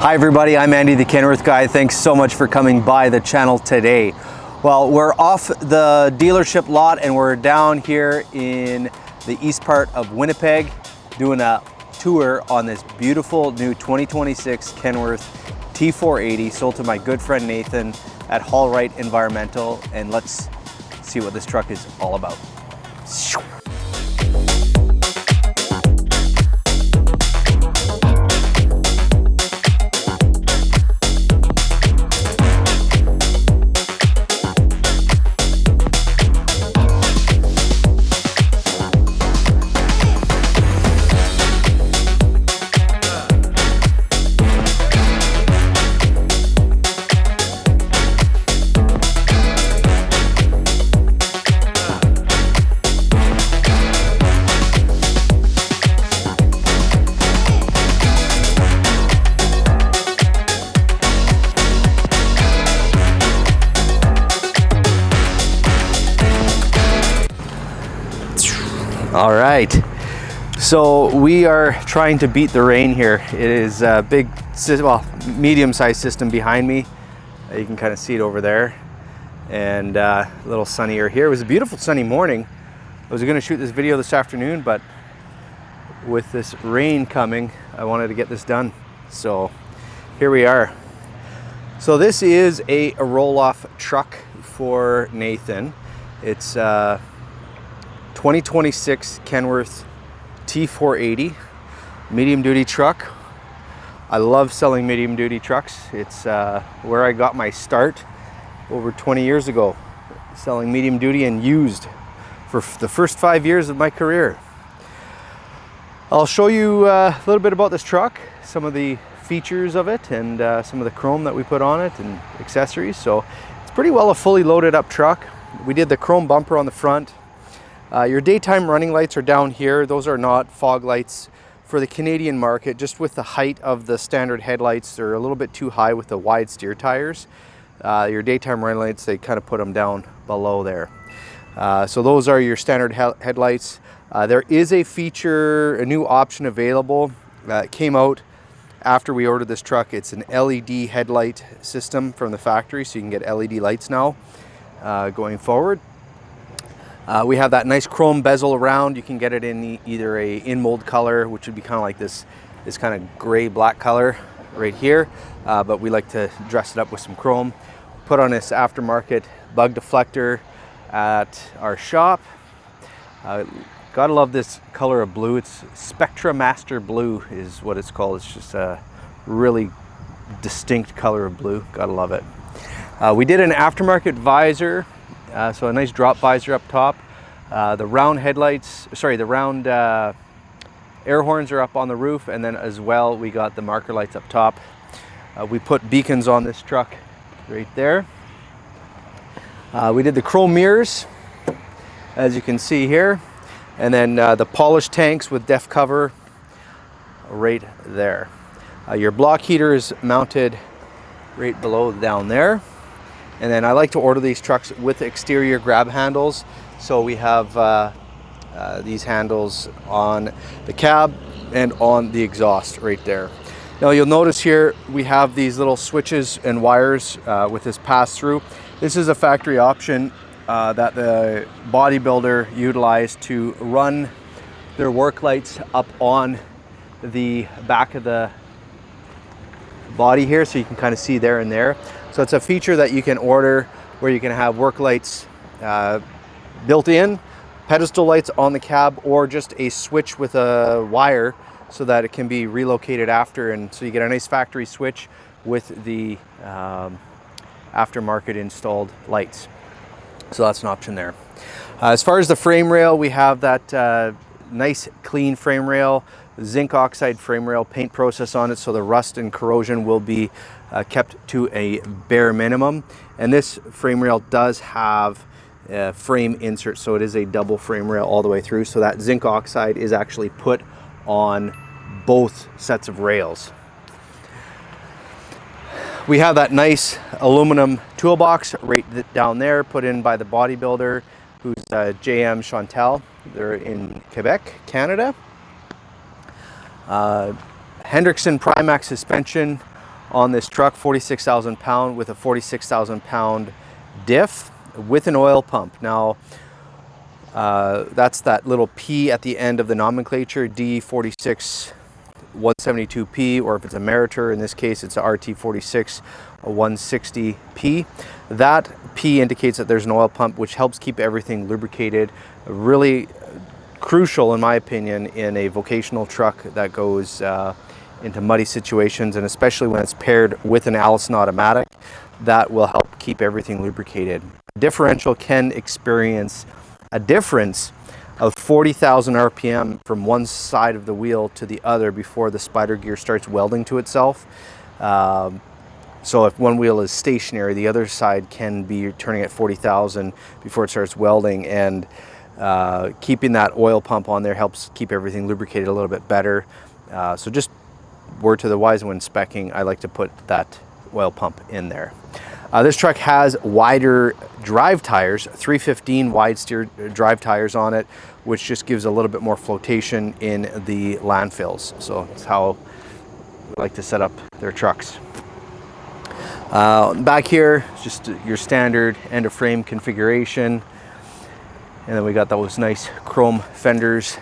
Hi everybody, I'm Andy the Kenworth Guy. Thanks so much for coming by the channel today. Well, we're off the dealership lot and we're down here in the east part of Winnipeg doing a tour on this beautiful new 2026 Kenworth T480 sold to my good friend Nathan at Haulright Environmental, and let's see what this truck is all about. All right, so we are trying to beat the rain here. It is a big, well, medium-sized system behind me. You can kind of see it over there, and a little sunnier here. It was a beautiful sunny morning. I was going to shoot this video this afternoon, but with this rain coming, I wanted to get this done. So here we are. So this is a roll-off truck for Nathan. It's 2026 Kenworth T480 medium duty truck. I love selling medium duty trucks. It's where I got my start over 20 years ago, selling medium duty and used for the first 5 years of my career. I'll show you a little bit about this truck, some of the features of it, and some of the chrome that we put on it and accessories. So it's pretty well a fully loaded up truck. We did the chrome bumper on the front. Your daytime running lights are down here. Those are not fog lights for the Canadian market. Just with the height of the standard headlights, they're a little bit too high with the wide steer tires. Your daytime running lights, they kind of put them down below there. So those are your standard headlights. There is a feature, a new option available that came out after we ordered this truck. It's an LED headlight system from the factory, so you can get LED lights now going forward. We have that nice chrome bezel around. You can get it in either a in-mold color, which would be kind of like this kind of gray black color right here, but we like to dress it up with some chrome. Put on this aftermarket bug deflector at our shop. Gotta love this color of blue. It's Spectra Master Blue is what it's called. It's just a really distinct color of blue. Gotta love it. We did an aftermarket visor. So a nice drop visor up top. The round headlights, the round air horns are up on the roof, and then as well we got the marker lights up top. We put beacons on this truck right there. We did the chrome mirrors, as you can see here, and then the polished tanks with def cover right there. Your block heater is mounted right below down there. And then I like to order these trucks with exterior grab handles. So we have these handles on the cab and on the exhaust right there. Now you'll notice here we have these little switches and wires with this pass-through. This is a factory option that the bodybuilder utilized to run their work lights up on the back of the body here, so you can kind of see there and there. So it's a feature that you can order where you can have work lights built in, pedestal lights on the cab, or just a switch with a wire so that it can be relocated after, and so you get a nice factory switch with the aftermarket installed lights. So that's an option there. As far as the frame rail, we have that nice clean frame rail, zinc oxide frame rail, paint process on it, so the rust and corrosion will be kept to a bare minimum. And this frame rail does have frame insert, so it is a double frame rail all the way through, so that zinc oxide is actually put on both sets of rails. We have that nice aluminum toolbox right down there, put in by the bodybuilder, who's JM Chantal. They're in Quebec, Canada. Hendrickson Primax suspension on this truck, 46,000 pound with a 46,000 pound diff with an oil pump. Now, that's that little P at the end of the nomenclature, D46 172P, or if it's a Meritor, in this case it's a RT46 160P. That P indicates that there's an oil pump, which helps keep everything lubricated. Really crucial, in my opinion, in a vocational truck that goes into muddy situations, and especially when it's paired with an Allison automatic, that will help keep everything lubricated. Differential can experience a difference of 40,000 RPM from one side of the wheel to the other before the spider gear starts welding to itself. So if one wheel is stationary, the other side can be turning at 40,000 before it starts welding, and keeping that oil pump on there helps keep everything lubricated a little bit better. So just word to the wise, when speccing, I like to put that oil pump in there. This truck has wider drive tires, 315 wide steer drive tires on it, which just gives a little bit more flotation in the landfills. So it's how we like to set up their trucks. Back here, just your standard end of frame configuration. And then we got those nice chrome fenders,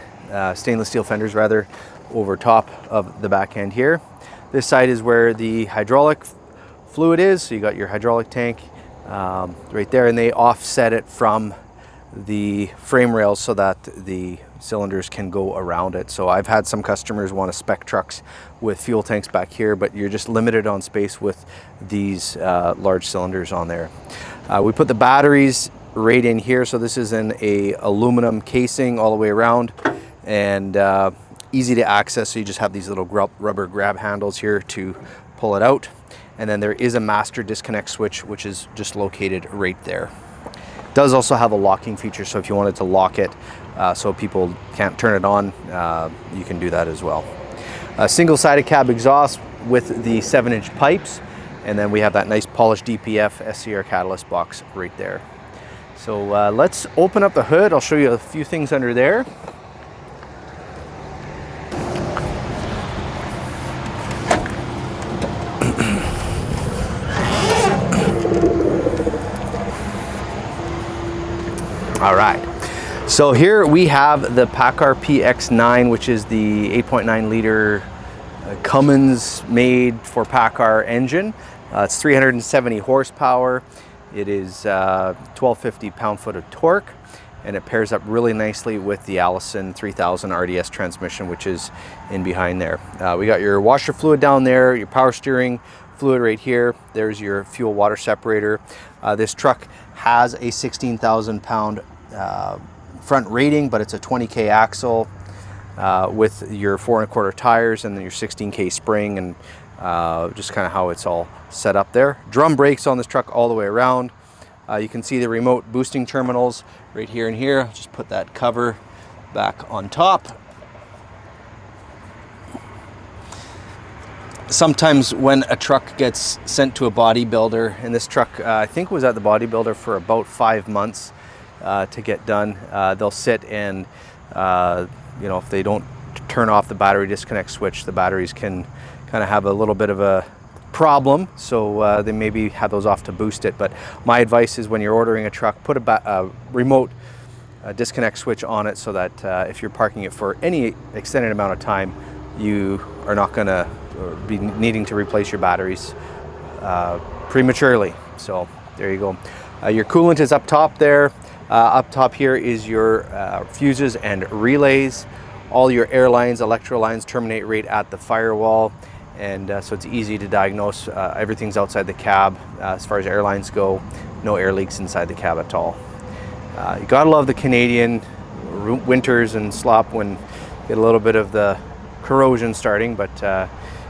stainless steel fenders rather, over top of the back end here. This side is where the hydraulic fluid is, so you got your hydraulic tank right there, and they offset it from the frame rails so that the cylinders can go around it. So I've had some customers want to spec trucks with fuel tanks back here, but you're just limited on space with these large cylinders on there. We put the batteries right in here, so this is in a aluminum casing all the way around, and easy to access, so you just have these little rubber grab handles here to pull it out. And then there is a master disconnect switch, which is just located right there. It does also have a locking feature, so if you wanted to lock it so people can't turn it on, you can do that as well. A single-sided cab exhaust with the 7-inch pipes, and then we have that nice polished DPF SCR catalyst box right there. So let's open up the hood. I'll show you a few things under there. All right, so here we have the PACCAR PX9, which is the 8.9 liter Cummins made for PACCAR engine. It's 370 horsepower. It is 1250 pound-foot of torque, and it pairs up really nicely with the Allison 3000 RDS transmission, which is in behind there. We got your washer fluid down there, your power steering fluid right here. There's your fuel water separator. This truck has a 16,000 pound front rating, but it's a 20K axle with your 4 1/4 tires and then your 16K spring, and just kind of how it's all set up there. Drum brakes on this truck all the way around. You can see the remote boosting terminals right here and here. Just put that cover back on top. Sometimes when a truck gets sent to a bodybuilder, and this truck I think was at the bodybuilder for about 5 months to get done, they'll sit and you know, if they don't turn off the battery disconnect switch, the batteries can kind of have a little bit of a problem, so they maybe have those off to boost it. But my advice is, when you're ordering a truck, put a remote disconnect switch on it, so that if you're parking it for any extended amount of time, you are not going to be needing to replace your batteries prematurely. So there you go. Your coolant is up top there. Up top here is your fuses and relays. All your air lines, electro lines terminate right at the firewall, and so it's easy to diagnose. Everything's outside the cab as far as air lines go. No air leaks inside the cab at all. You gotta love the Canadian winters and slop when you get a little bit of the corrosion starting, but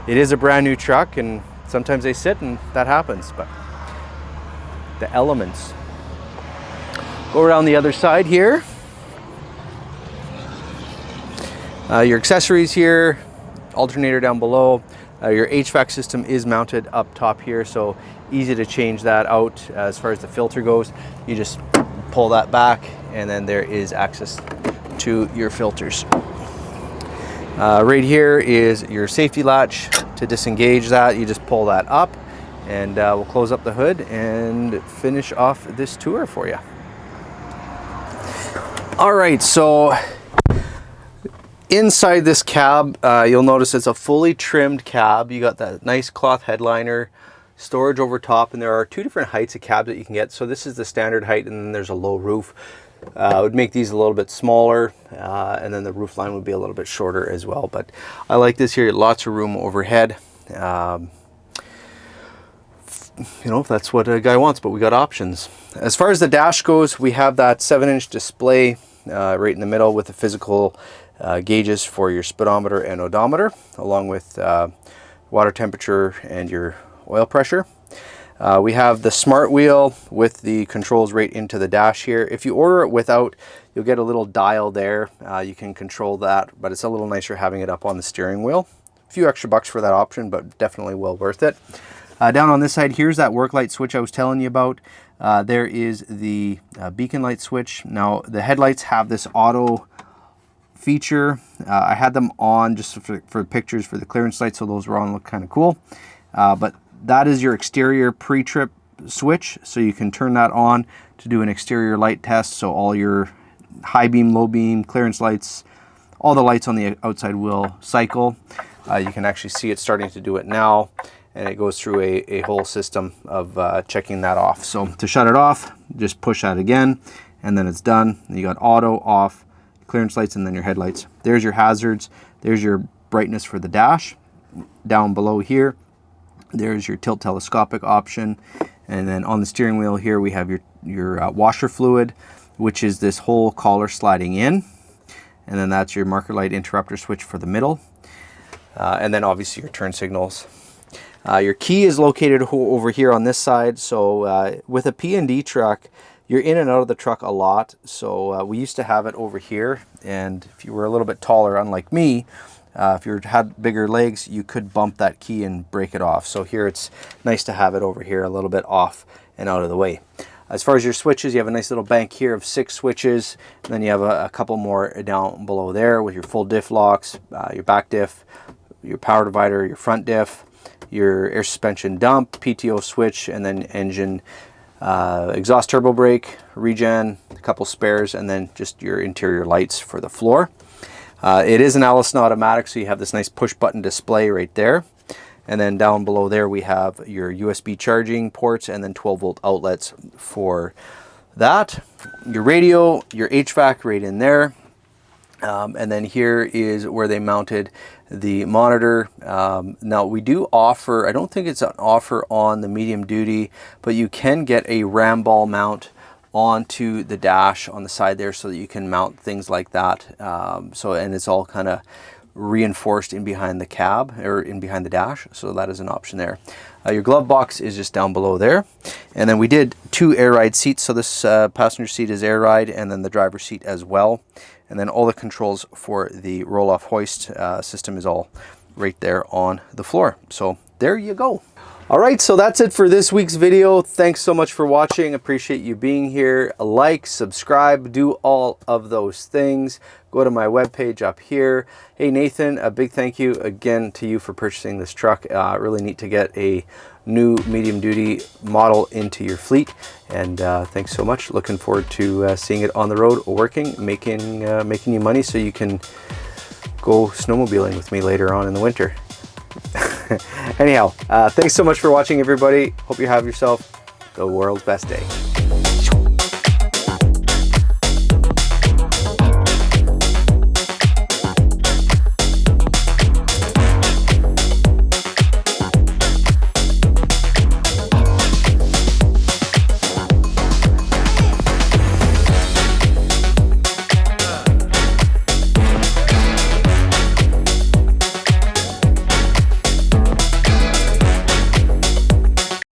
it is a brand new truck, and sometimes they sit and that happens. But the elements. Go around the other side here. Your accessories here, alternator down below. Your HVAC system is mounted up top here, so easy to change that out. As far as the filter goes, you just pull that back, and then there is access to your filters. Right here is your safety latch To disengage that, you just pull that up, and we'll close up the hood and finish off this tour for you. All right, so inside this cab, you'll notice it's a fully trimmed cab. You got that nice cloth headliner, storage over top, and there are two different heights of cabs that you can get. So this is the standard height, and then there's a low roof. It would make these a little bit smaller, and then the roof line would be a little bit shorter as well. But I like this here, lots of room overhead. You know, if that's what a guy wants, but we got options. As far as the dash goes, we have that 7-inch display right in the middle with the physical gauges for your speedometer and odometer, along with water temperature and your oil pressure. We have the smart wheel with the controls right into the dash here. If you order it without, you'll get a little dial there. You can control that, but it's a little nicer having it up on the steering wheel. A few extra bucks for that option, but definitely well worth it. Down on this side, here's that work light switch I was telling you about. There is the beacon light switch. Now, the headlights have this auto feature. I had them on just for pictures for the clearance lights, so those were on, look kind of cool. But that is your exterior pre-trip switch, so you can turn that on to do an exterior light test. So all your high beam, low beam, clearance lights, all the lights on the outside will cycle. You can actually see it starting to do it now, and it goes through a whole system of checking that off. So to shut it off, just push that again, and then it's done. You got auto, off, clearance lights, and then your headlights. There's your hazards. There's your brightness for the dash. Down below here, there's your tilt telescopic option. And then on the steering wheel here, we have your washer fluid, which is this whole collar sliding in. And then that's your marker light interrupter switch for the middle. And then obviously your turn signals. Your key is located over here on this side. So with a P&D truck, you're in and out of the truck a lot. So we used to have it over here. And if you were a little bit taller, unlike me, if you had bigger legs, you could bump that key and break it off. So here it's nice to have it over here a little bit off and out of the way. As far as your switches, you have a nice little bank here of 6 switches. And then you have a couple more down below there with your full diff locks, your back diff, your power divider, your front diff, your air suspension dump, PTO switch, and then engine, exhaust turbo brake, regen, a couple spares, and then just your interior lights for the floor. It is an Allison automatic, so you have this nice push button display right there. And then down below there we have your USB charging ports and then 12-volt outlets for that. Your radio, your HVAC right in there. And then here is where they mounted the monitor. Now we do offer, I don't think it's an offer on the medium duty, but you can get a ram ball mount onto the dash on the side there so that you can mount things like that. And it's all kind of reinforced in behind the cab or in behind the dash. So that is an option there. Your glove box is just down below there. And then we did 2 air ride seats. So this passenger seat is air ride and then the driver's seat as well. And then all the controls for the roll-off hoist system is all right there on the floor. So there you go. All right, so that's it for this week's video. Thanks so much for watching. Appreciate you being here. Like, subscribe, do all of those things. Go to my webpage up here. Hey, Nathan, a big thank you again to you for purchasing this truck. Really neat to get a new medium duty model into your fleet. And thanks so much. Looking forward to seeing it on the road, working, making you money so you can go snowmobiling with me later on in the winter. Anyhow, thanks so much for watching, everybody. Hope you have yourself the world's best day.